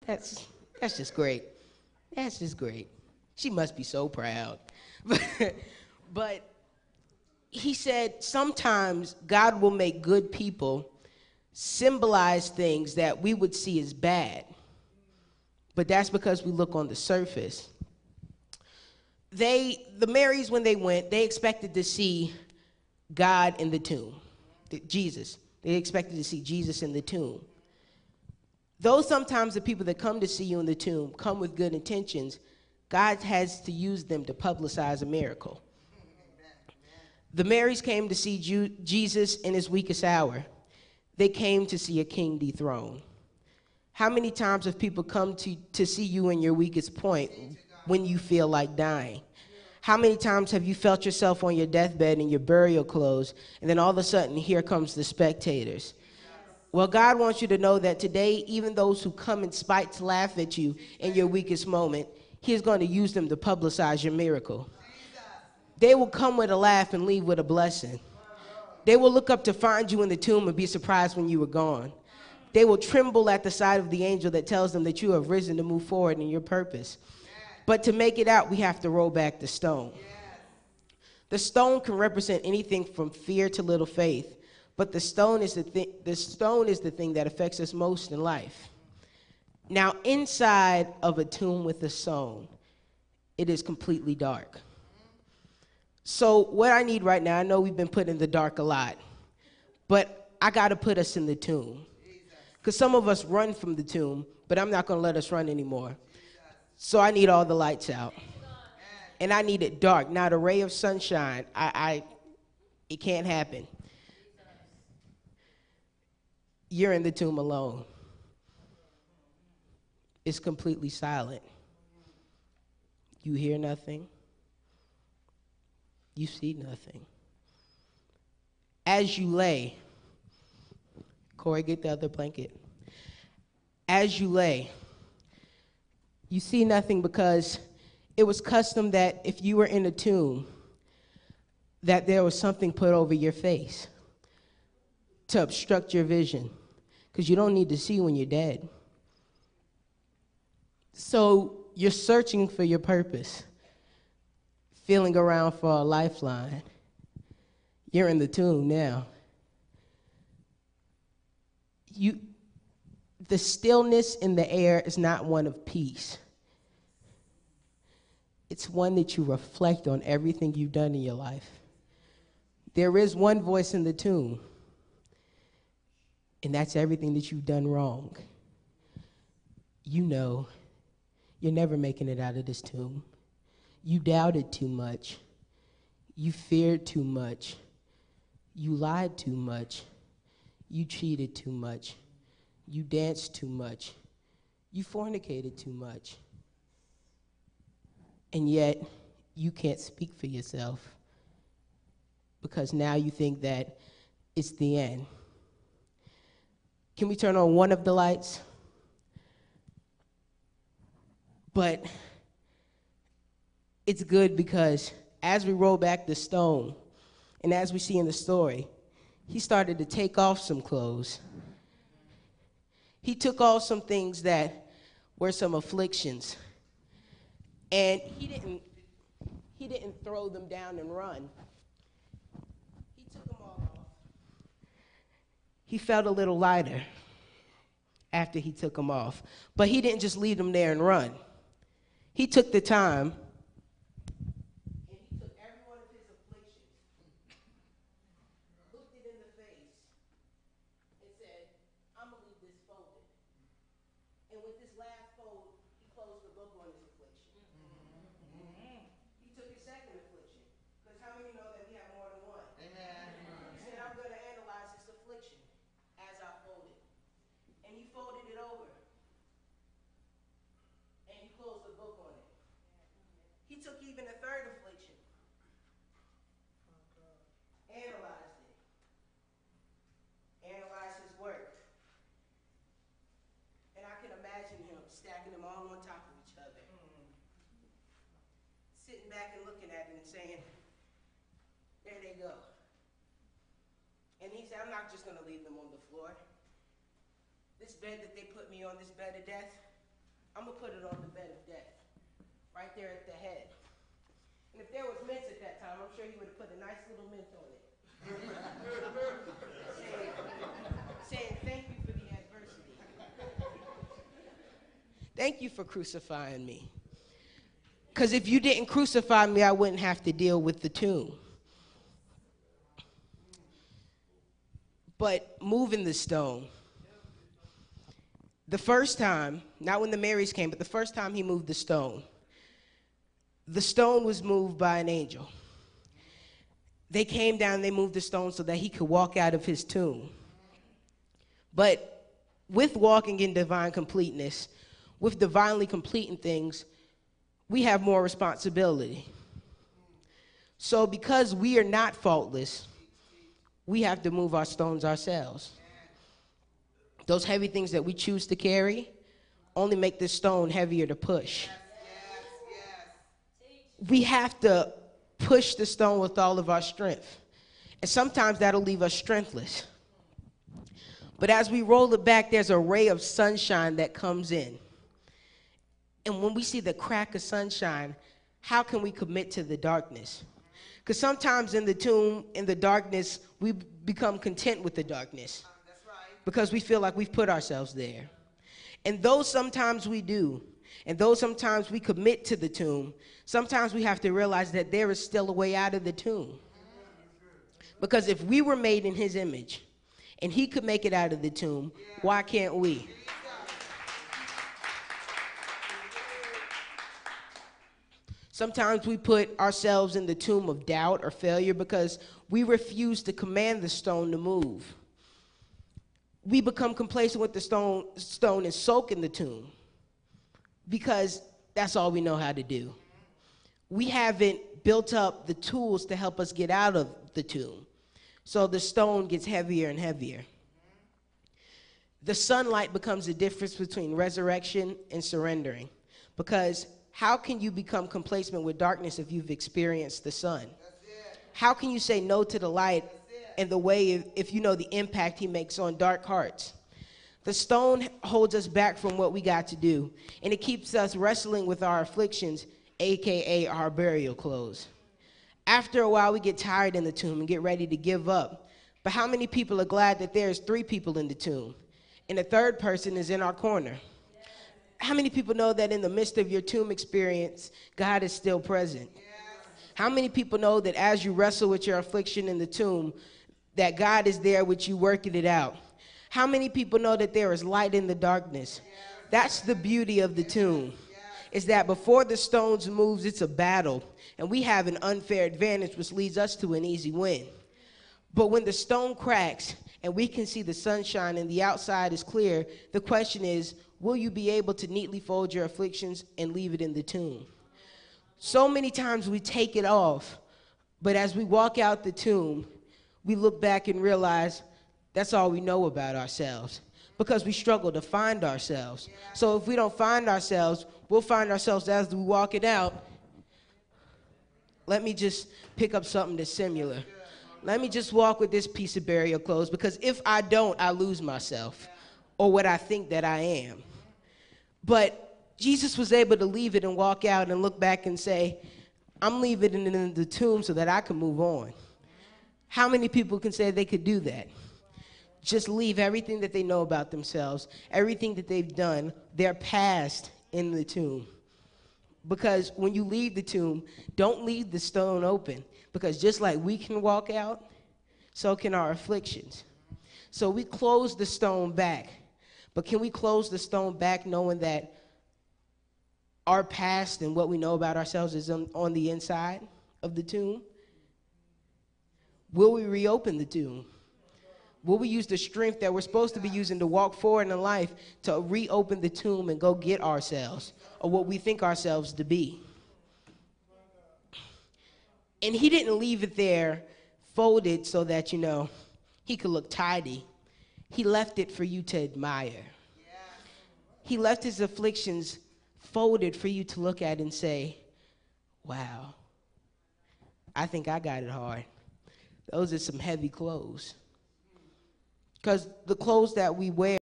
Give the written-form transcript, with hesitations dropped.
That's just great. That's just great. She must be so proud. But he said sometimes God will make good people symbolize things that we would see as bad. But that's because we look on the surface. The Marys, when they went, they expected to see God in the tomb, Jesus. They expected to see Jesus in the tomb. Though sometimes the people that come to see you in the tomb come with good intentions, God has to use them to publicize a miracle. The Marys came to see Jesus in his weakest hour. They came to see a king dethroned. How many times have people come to see you in your weakest point when you feel like dying? How many times have you felt yourself on your deathbed in your burial clothes, and then all of a sudden, here comes the spectators? Well, God wants you to know that today, even those who come in spite to laugh at you in your weakest moment, he is going to use them to publicize your miracle. They will come with a laugh and leave with a blessing. They will look up to find you in the tomb and be surprised when you were gone. They will tremble at the sight of the angel that tells them that you have risen to move forward in your purpose. But to make it out, we have to roll back the stone. The stone can represent anything from fear to little faith. But the stone is the thing that affects us most in life. Now, inside of a tomb with a stone, it is completely dark. So what I need right now, I know we've been put in the dark a lot, but I got to put us in the tomb. Because some of us run from the tomb, but I'm not going to let us run anymore. So I need all the lights out. And I need it dark, not a ray of sunshine. It can't happen. You're in the tomb alone. It's completely silent. You hear nothing. You see nothing. As you lay, Corey, get the other blanket. As you lay, you see nothing because it was custom that if you were in a tomb, that there was something put over your face to obstruct your vision, because you don't need to see when you're dead. So you're searching for your purpose, feeling around for a lifeline. You're in the tomb now. The stillness in the air is not one of peace. It's one that you reflect on everything you've done in your life. There is one voice in the tomb, and that's everything that you've done wrong. You know you're never making it out of this tomb. You doubted too much. You feared too much. You lied too much. You cheated too much. You danced too much. You fornicated too much. And yet, you can't speak for yourself because now you think that it's the end. Can we turn on one of the lights? But it's good because as we roll back the stone, and as we see in the story, he started to take off some clothes. He took off some things that were some afflictions. And he didn't throw them down and run. He took them all off. He felt a little lighter after he took them off. But he didn't just leave them there and run. He took the time and he took every one of his afflictions, looked it in the face, and said, I'm going to leave this folded. And with this last fold, he closed the book on his affliction. He took his second affliction. Because how many know that we have more than one? Amen. He said, I'm going to analyze this affliction as I fold it. And he folded it over. And he closed the book on it. He took even a third affliction. Analyzed it. Analyzed his work. And I can imagine him stacking them all on top of each other. Sitting back and looking at it and saying, there they go. And he said, I'm not just going to leave them on the floor. This bed that they put me on, this bed of death, I'm going to put it on the bed of death, right there at the head. And if there was mints at that time, I'm sure he would have put a nice little mint on it. saying, thank you for the adversity. Thank you for crucifying me. Because if you didn't crucify me, I wouldn't have to deal with the tomb. But moving the stone. The first time, not when the Marys came, but the first time he moved the stone was moved by an angel. They came down, they moved the stone so that he could walk out of his tomb. But with walking in divine completeness, with divinely completing things, we have more responsibility. So because we are not faultless, we have to move our stones ourselves. Those heavy things that we choose to carry only make this stone heavier to push. We have to push the stone with all of our strength. And sometimes that'll leave us strengthless. But as we roll it back, there's a ray of sunshine that comes in. And when we see the crack of sunshine, how can we commit to the darkness? Because sometimes in the tomb, in the darkness, we become content with the darkness. That's right. Because we feel like we've put ourselves there. And though sometimes we do, and though sometimes we commit to the tomb, sometimes we have to realize that there is still a way out of the tomb. Because if we were made in his image, and he could make it out of the tomb, why can't we? Sometimes we put ourselves in the tomb of doubt or failure because we refuse to command the stone to move. We become complacent with the stone and soak in the tomb because that's all we know how to do. We haven't built up the tools to help us get out of the tomb. So the stone gets heavier and heavier. The sunlight becomes the difference between resurrection and surrendering. Because how can you become complacent with darkness if you've experienced the sun? How can you say no to the light and the way if you know the impact he makes on dark hearts? The stone holds us back from what we got to do, and it keeps us wrestling with our afflictions, AKA our burial clothes. After a while, we get tired in the tomb and get ready to give up. But how many people are glad that there's 3 people in the tomb, and the third person is in our corner? How many people know that in the midst of your tomb experience, God is still present? Yes. How many people know that as you wrestle with your affliction in the tomb, that God is there with you working it out? How many people know that there is light in the darkness? Yes. That's the beauty of the tomb, is that before the stones moves, it's a battle, and we have an unfair advantage, which leads us to an easy win. But when the stone cracks and we can see the sunshine and the outside is clear, the question is, will you be able to neatly fold your afflictions and leave it in the tomb? So many times we take it off, but as we walk out the tomb, we look back and realize that's all we know about ourselves because we struggle to find ourselves. So if we don't find ourselves, we'll find ourselves as we walk it out. Let me just pick up something that's similar. Let me just walk with this piece of burial clothes because if I don't, I lose myself or what I think that I am. But Jesus was able to leave it and walk out and look back and say, I'm leaving it in the tomb so that I can move on. How many people can say they could do that? Just leave everything that they know about themselves, everything that they've done, their past in the tomb. Because when you leave the tomb, don't leave the stone open. Because just like we can walk out, so can our afflictions. So we close the stone back. But can we close the stone back knowing that our past and what we know about ourselves is on the inside of the tomb? Will we reopen the tomb? Will we use the strength that we're supposed to be using to walk forward in life to reopen the tomb and go get ourselves or what we think ourselves to be? And he didn't leave it there folded so that, he could look tidy. He left it for you to admire. He left his afflictions folded for you to look at and say, wow, I think I got it hard. Those are some heavy clothes. Because the clothes that we wear